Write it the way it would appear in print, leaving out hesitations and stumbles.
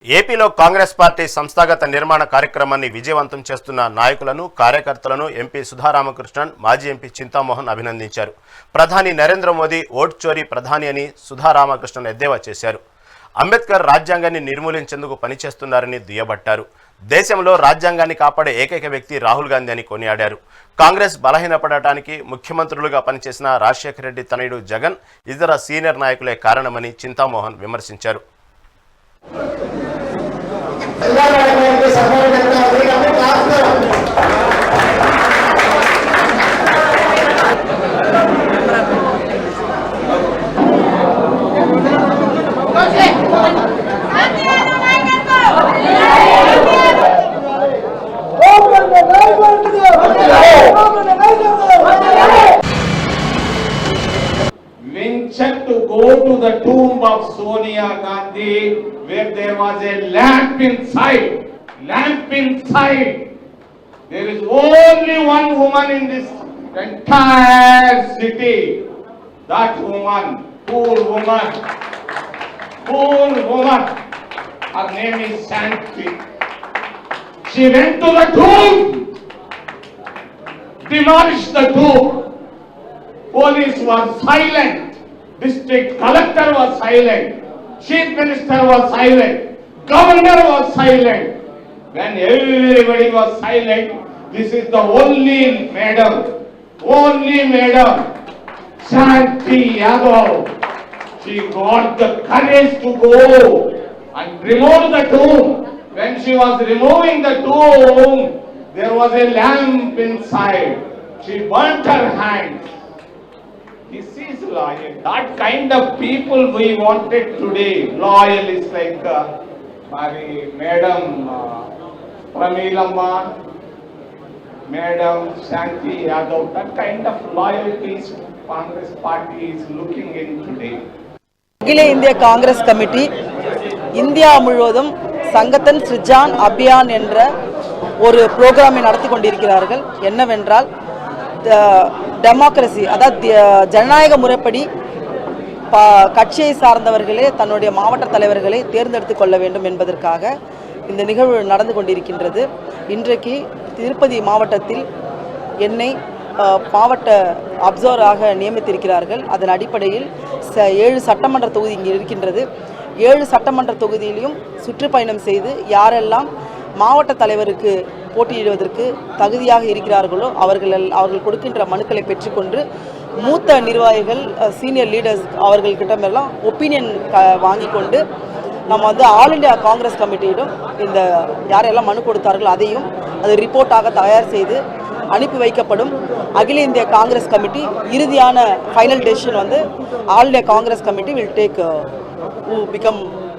ఏపీలో కాంగ్రెస్ పార్టీ సంస్థాగత నిర్మాణ కార్యక్రమాన్ని విజయవంతం చేస్తున్న నాయకులను కార్యకర్తలను ఎంపీ సుధారామకృష్ణన్ మాజీ ఎంపీ చింతామోహన్ అభినందించారు. ప్రధాని నరేంద్ర మోదీ ఓట్ చోరీ ప్రధాని అని సుధారామకృష్ణన్ ఎద్దేవా చేశారు. అంబేద్కర్ రాజ్యాంగాన్ని నిర్మూలించేందుకు పనిచేస్తున్నారని దుయ్యబట్టారు. దేశంలో రాజ్యాంగాన్ని కాపాడే ఏకైక వ్యక్తి రాహుల్ గాంధీ అని కొనియాడారు. కాంగ్రెస్ బలహీనపడటానికి ముఖ్యమంత్రులుగా పనిచేసిన రాజశేఖర రెడ్డి తనయుడు జగన్ ఇతర సీనియర్ నాయకులే కారణమని చింతామోహన్ విమర్శించారు. Venture to go to the tomb of Sonia Gandhi, where there was a lamp inside. Lamp inside. There is only one woman in this entire city. That woman, poor woman. Her name is Shanti. She went to the tomb, demolished the tomb. Police was silent. District collector was silent. Chief minister was silent. Governor was silent. When everybody was silent, this is the only madam, Shanti Yadav. She got the courage to go and remove the tomb. When she was removing the tomb, there was a lamp inside. She burnt her hands. This is loyal. That kind of people we wanted today. Loyal is like Madam Pramilamba, Madam Shanti Yadav. That kind of loyalties Congress party is looking in today. அகில இந்திய Congress committee India முழுவதும் சங்கத்தன் சிருஜான் அபியான் என்ற ஒரு புரோகிராமை நடத்தி கொண்டிருக்கிறார்கள். என்னவென்றால் democracy, அதாவது ஜனநாயக முறைப்படி கட்சியை சார்ந்தவர்களே தன்னுடைய மாவட்ட தலைவர்களை தேர்ந்தெடுத்து கொள்ள வேண்டும் என்பதற்காக இந்த நிகழ்வு நடந்து கொண்டிருக்கின்றது. இன்றைக்கு திருப்பதி மாவட்டத்தில் என்னை மாவட்ட அப்சர்வராக நியமித்திருக்கிறார்கள். அதன் அடிப்படையில் 7 சட்டமன்ற தொகுதி இங்கே இருக்கின்றது. 7 சட்டமன்ற தொகுதியிலும் சுற்றுப்பயணம் செய்து யாரெல்லாம் மாவட்ட தலைவருக்கு போட்டியிடுவதற்கு தகுதியாக இருக்கிறார்களோ அவர்கள் கொடுக்கின்ற மனுக்களை பெற்றுக்கொண்டு மூத்த நிர்வாகிகள், சீனியர் லீடர்ஸ் அவர்கள்கிட்டமெல்லாம் ஒப்பீனியன் வாங்கி கொண்டு நம்ம ஆல் இண்டியா காங்கிரஸ் கமிட்டியிடம் இந்த யாரெல்லாம் மனு கொடுத்தார்களோ அதையும் அது ரிப்போர்ட்டாக தயார் செய்து அனுப்பி வைக்கப்படும். அகில இந்திய காங்கிரஸ் கமிட்டி இறுதியான final decision all India Congress committee will take who become